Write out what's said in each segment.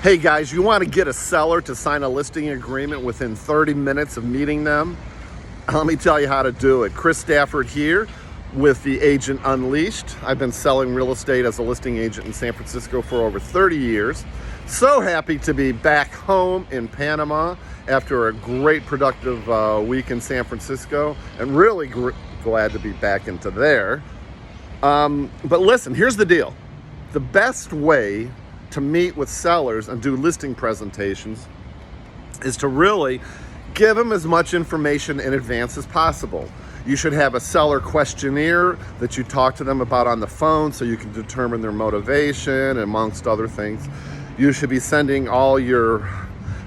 Hey guys, you want to get a seller to sign a listing agreement within 30 minutes of meeting them? Let me tell you how to do it. Chris Stafford here with the Agent Unleashed. I've been selling real estate as a listing agent in San Francisco for over 30 years. So happy to be back home in Panama after a great productive week in San Francisco, and really glad to be back into there. But listen, here's the deal. The best way to meet with sellers and do listing presentations is to really give them as much information in advance as possible. You should have a seller questionnaire that you talk to them about on the phone so you can determine their motivation, amongst other things. You should be sending all your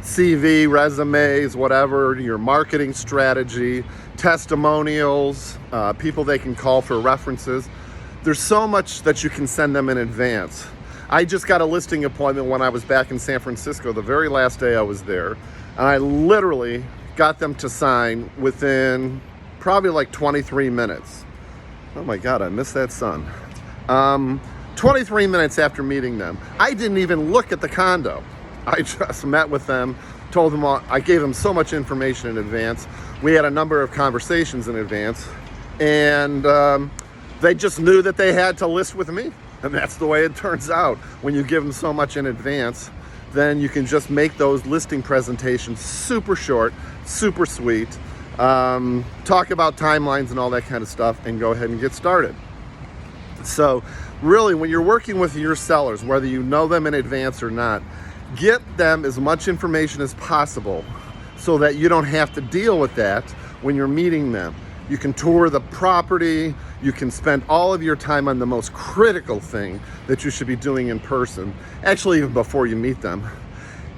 CV, resumes, whatever, your marketing strategy, testimonials, people they can call for references. There's so much that you can send them in advance. I just got a listing appointment when I was back in San Francisco, the very last day I was there, and I literally got them to sign within probably like 23 minutes. Oh my God, I missed that sun. 23 minutes after meeting them. I didn't even look at the condo. I just met with them, told them I gave them so much information in advance. We had a number of conversations in advance, and they just knew that they had to list with me. And that's the way it turns out. When you give them so much in advance, then you can just make those listing presentations super short, super sweet, talk about timelines and all that kind of stuff, and go ahead and get started. So really, when you're working with your sellers, whether you know them in advance or not, get them as much information as possible so that you don't have to deal with that when you're meeting them. You can tour the property, you can spend all of your time on the most critical thing that you should be doing in person, actually even before you meet them,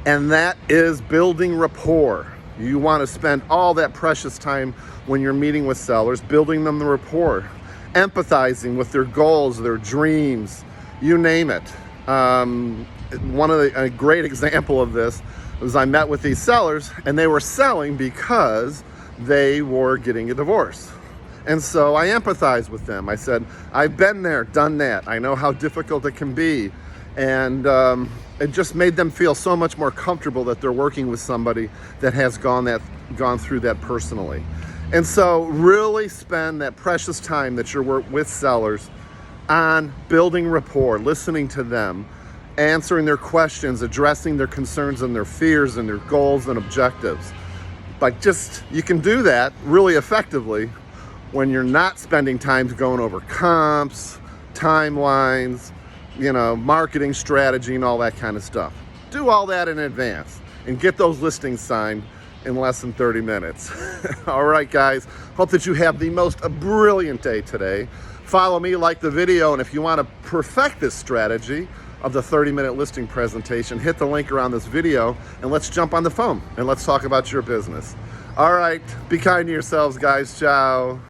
and that is building rapport. You want to spend all that precious time when you're meeting with sellers, building them the rapport, empathizing with their goals, their dreams, you name it. A great example of this was I met with these sellers, and they were selling because they were getting a divorce. And so I empathized with them. I said, I've been there, done that. I know how difficult it can be. And it just made them feel so much more comfortable that they're working with somebody that has gone through that personally. And so really spend that precious time that you're with sellers on building rapport, listening to them, answering their questions, addressing their concerns and their fears and their goals and objectives. But you can do that really effectively when you're not spending time going over comps, timelines, marketing strategy and all that kind of stuff. Do all that in advance and get those listings signed in less than 30 minutes. All right, guys, hope that you have the most brilliant day today. Follow me, like the video, and if you want to perfect this strategy of the 30-minute listing presentation, hit the link around this video and let's jump on the phone and let's talk about your business. All right, be kind to yourselves, guys. Ciao.